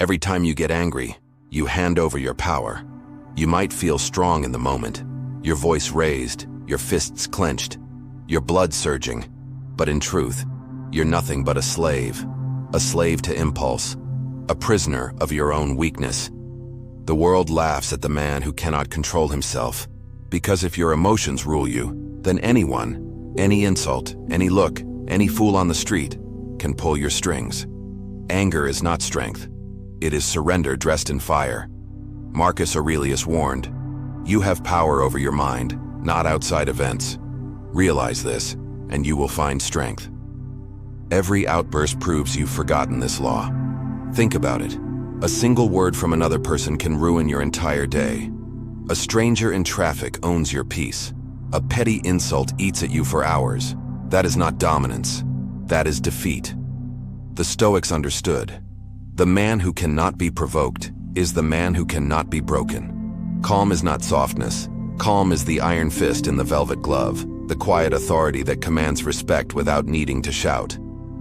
Every time you get angry, you hand over your power. You might feel strong in the moment, your voice raised, your fists clenched, your blood surging, but in truth, you're nothing but a slave to impulse, a prisoner of your own weakness. The world laughs at the man who cannot control himself, because if your emotions rule you, then anyone, any insult, any look, any fool on the street can pull your strings. Anger is not strength. It is surrender dressed in fire. Marcus Aurelius warned, "You have power over your mind, not outside events. Realize this, and you will find strength." Every outburst proves you've forgotten this law. Think about it. A single word from another person can ruin your entire day. A stranger in traffic owns your peace. A petty insult eats at you for hours. That is not dominance. That is defeat. The Stoics understood. The man who cannot be provoked is the man who cannot be broken. Calm is not softness. Calm is the iron fist in the velvet glove, the quiet authority that commands respect without needing to shout.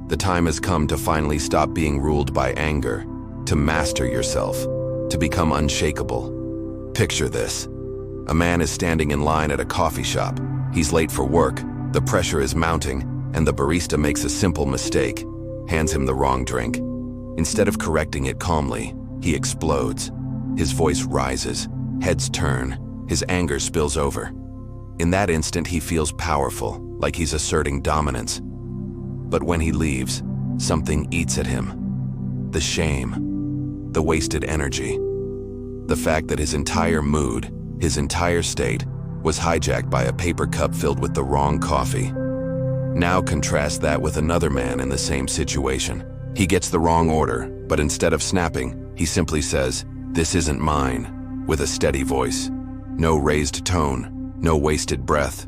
The time has come to finally stop being ruled by anger, to master yourself, to become unshakable. Picture this. A man is standing in line at a coffee shop. He's late for work, the pressure is mounting, and the barista makes a simple mistake, hands him the wrong drink. Instead of correcting it calmly, he explodes. His voice rises, heads turn, his anger spills over. In that instant, he feels powerful, like he's asserting dominance. But when he leaves, something eats at him. The shame, the wasted energy, the fact that his entire mood, his entire state, was hijacked by a paper cup filled with the wrong coffee. Now contrast that with another man in the same situation. He gets the wrong order, but instead of snapping, he simply says, "This isn't mine," with a steady voice. No raised tone, no wasted breath.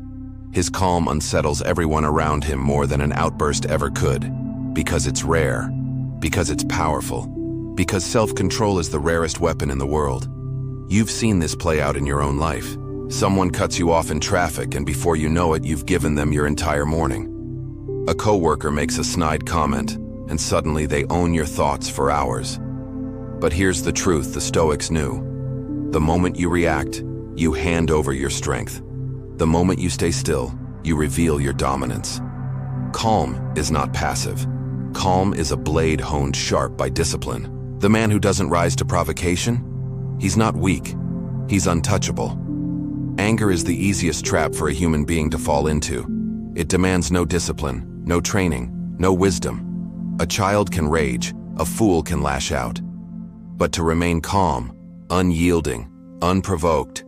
His calm unsettles everyone around him more than an outburst ever could. Because it's rare, because it's powerful, because self-control is the rarest weapon in the world. You've seen this play out in your own life. Someone cuts you off in traffic, and before you know it, you've given them your entire morning. A coworker makes a snide comment, and suddenly they own your thoughts for hours. But here's the truth the Stoics knew. The moment you react, you hand over your strength. The moment you stay still, you reveal your dominance. Calm is not passive. Calm is a blade honed sharp by discipline. The man who doesn't rise to provocation, he's not weak, he's untouchable. Anger is the easiest trap for a human being to fall into. It demands no discipline, no training, no wisdom. A child can rage, a fool can lash out. But to remain calm, unyielding, unprovoked,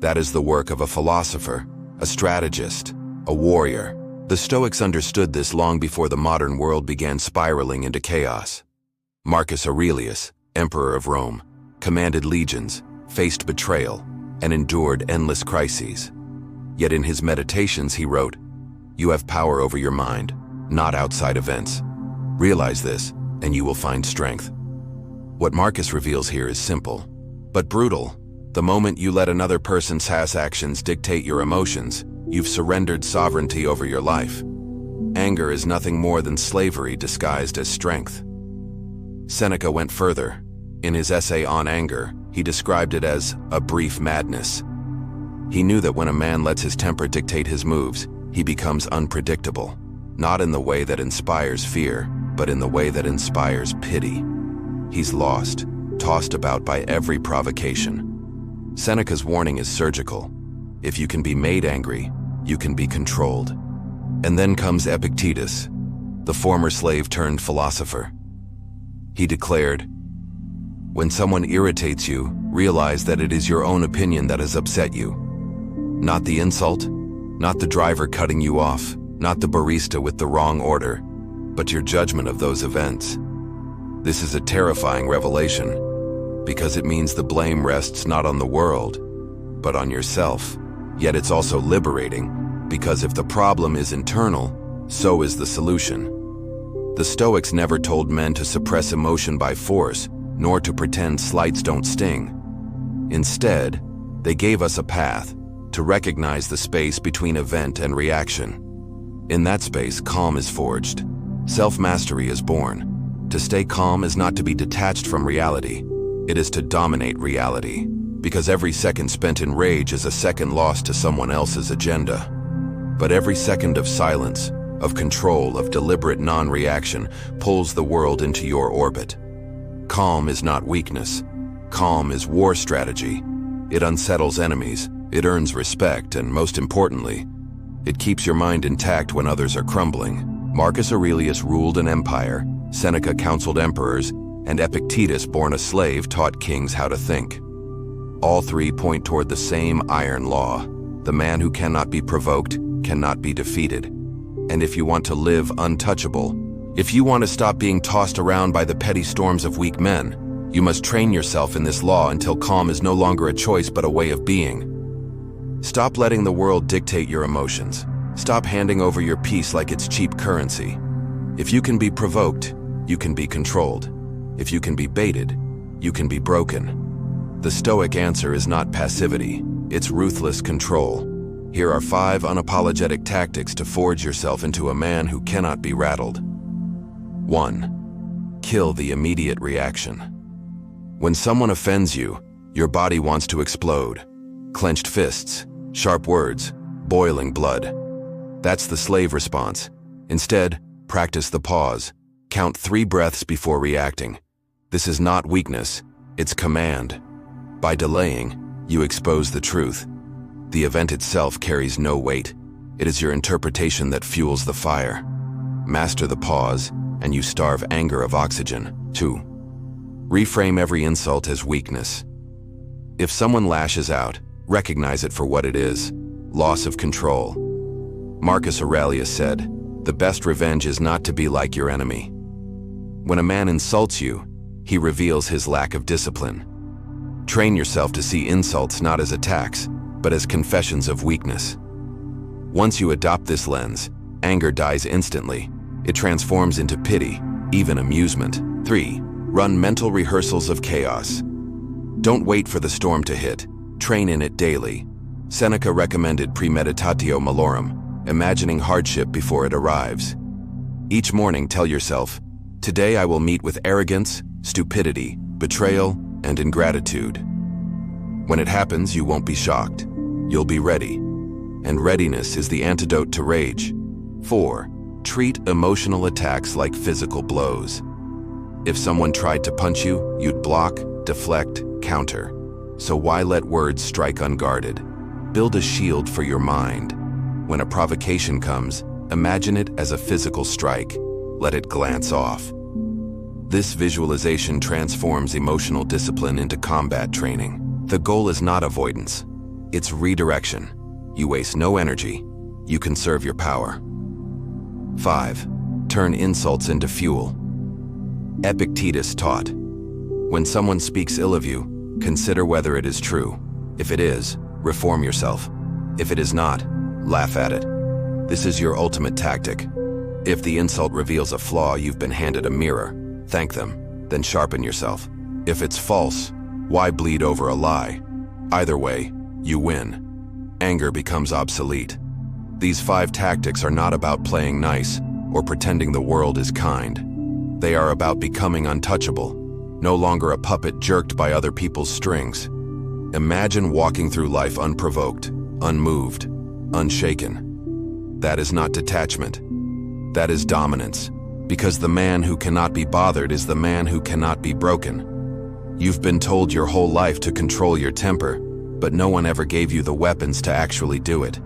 that is the work of a philosopher, a strategist, a warrior. The Stoics understood this long before the modern world began spiraling into chaos. Marcus Aurelius, Emperor of Rome, commanded legions, faced betrayal, and endured endless crises. Yet in his meditations he wrote, "You have power over your mind, not outside events. Realize this, and you will find strength." What Marcus reveals here is simple, but brutal. The moment you let another person's past actions dictate your emotions, you've surrendered sovereignty over your life. Anger is nothing more than slavery disguised as strength. Seneca went further. In his essay on anger, he described it as a brief madness. He knew that when a man lets his temper dictate his moves, he becomes unpredictable, not in the way that inspires fear, but in the way that inspires pity. He's lost, tossed about by every provocation. Seneca's warning is surgical. If you can be made angry, you can be controlled. And then comes Epictetus, the former slave turned philosopher. He declared, "When someone irritates you, realize that it is your own opinion that has upset you. Not the insult, not the driver cutting you off, not the barista with the wrong order, but your judgment of those events." This is a terrifying revelation, because it means the blame rests not on the world, but on yourself. Yet it's also liberating, because if the problem is internal, so is the solution. The Stoics never told men to suppress emotion by force, nor to pretend slights don't sting. Instead, they gave us a path to recognize the space between event and reaction. In that space, calm is forged. Self-mastery is born. To stay calm is not to be detached from reality. It is to dominate reality, because every second spent in rage is a second lost to someone else's agenda. But every second of silence, of control, of deliberate non-reaction pulls the world into your orbit. Calm is not weakness. Calm is war strategy. It unsettles enemies, it earns respect, and most importantly, it keeps your mind intact when others are crumbling. Marcus Aurelius ruled an empire, Seneca counseled emperors, and Epictetus, born a slave, taught kings how to think. All three point toward the same iron law. The man who cannot be provoked cannot be defeated. And if you want to live untouchable, if you want to stop being tossed around by the petty storms of weak men, you must train yourself in this law until calm is no longer a choice but a way of being. Stop letting the world dictate your emotions. Stop handing over your peace like it's cheap currency. If you can be provoked, you can be controlled. If you can be baited, you can be broken. The Stoic answer is not passivity, it's ruthless control. Here are 5 unapologetic tactics to forge yourself into a man who cannot be rattled. 1. Kill the immediate reaction. When someone offends you, your body wants to explode. Clenched fists, sharp words, boiling blood. That's the slave response. Instead, practice the pause. Count 3 breaths before reacting. This is not weakness, it's command. By delaying, you expose the truth. The event itself carries no weight. It is your interpretation that fuels the fire. Master the pause, and you starve anger of oxygen. 2. Reframe every insult as weakness. If someone lashes out, recognize it for what it is: loss of control. Marcus Aurelius said, "The best revenge is not to be like your enemy." When a man insults you, he reveals his lack of discipline. Train yourself to see insults not as attacks, but as confessions of weakness. Once you adopt this lens, anger dies instantly. It transforms into pity, even amusement. 3. Run mental rehearsals of chaos. Don't wait for the storm to hit. Train in it daily. Seneca recommended premeditatio malorum, imagining hardship before it arrives. Each morning, tell yourself, "Today I will meet with arrogance, stupidity, betrayal, and ingratitude." When it happens, you won't be shocked. You'll be ready. And readiness is the antidote to rage. 4. Treat emotional attacks like physical blows. If someone tried to punch you, you'd block, deflect, counter. So why let words strike unguarded? Build a shield for your mind. When a provocation comes, imagine it as a physical strike. Let it glance off. This visualization transforms emotional discipline into combat training. The goal is not avoidance. It's redirection. You waste no energy. You conserve your power. 5. Turn insults into fuel. Epictetus taught, when someone speaks ill of you, consider whether it is true. If it is, reform yourself. If it is not, laugh at it. This is your ultimate tactic. If the insult reveals a flaw, you've been handed a mirror. Thank them, then sharpen yourself. If it's false, why bleed over a lie? Either way, you win. Anger becomes obsolete. These 5 tactics are not about playing nice or pretending the world is kind. They are about becoming untouchable, no longer a puppet jerked by other people's strings. Imagine walking through life unprovoked, unmoved, unshaken. That is not detachment. That is dominance. Because the man who cannot be bothered is the man who cannot be broken. You've been told your whole life to control your temper, but no one ever gave you the weapons to actually do it.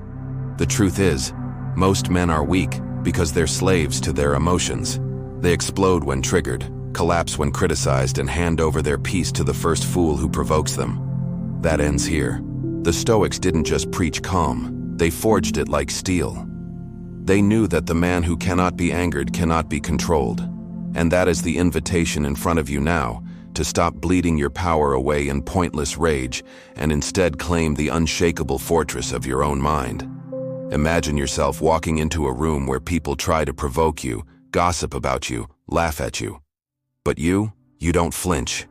The truth is, most men are weak because they're slaves to their emotions. They explode when triggered, collapse when criticized, and hand over their peace to the first fool who provokes them. That ends here. The Stoics didn't just preach calm, they forged it like steel. They knew that the man who cannot be angered cannot be controlled. And that is the invitation in front of you now, to stop bleeding your power away in pointless rage and instead claim the unshakable fortress of your own mind. Imagine yourself walking into a room where people try to provoke you, gossip about you, laugh at you. But you don't flinch.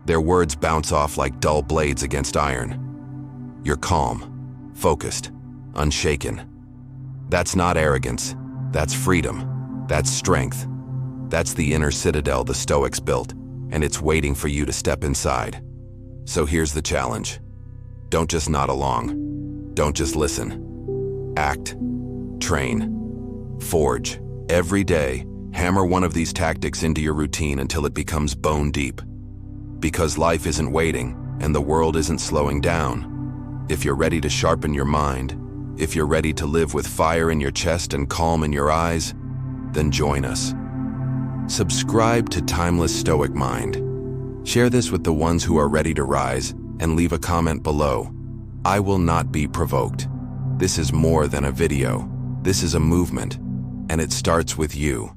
Their words bounce off like dull blades against iron. You're calm, focused, unshaken. That's not arrogance, that's freedom, that's strength. That's the inner citadel the Stoics built, and it's waiting for you to step inside. So here's the challenge. Don't just nod along. Don't just listen. Act. Train. Forge. Every day, hammer one of these tactics into your routine until it becomes bone deep. Because life isn't waiting, and the world isn't slowing down. If you're ready to sharpen your mind, if you're ready to live with fire in your chest and calm in your eyes, then join us. Subscribe to Timeless Stoic Mind. Share this with the ones who are ready to rise, and leave a comment below. I will not be provoked. This is more than a video. This is a movement, and it starts with you.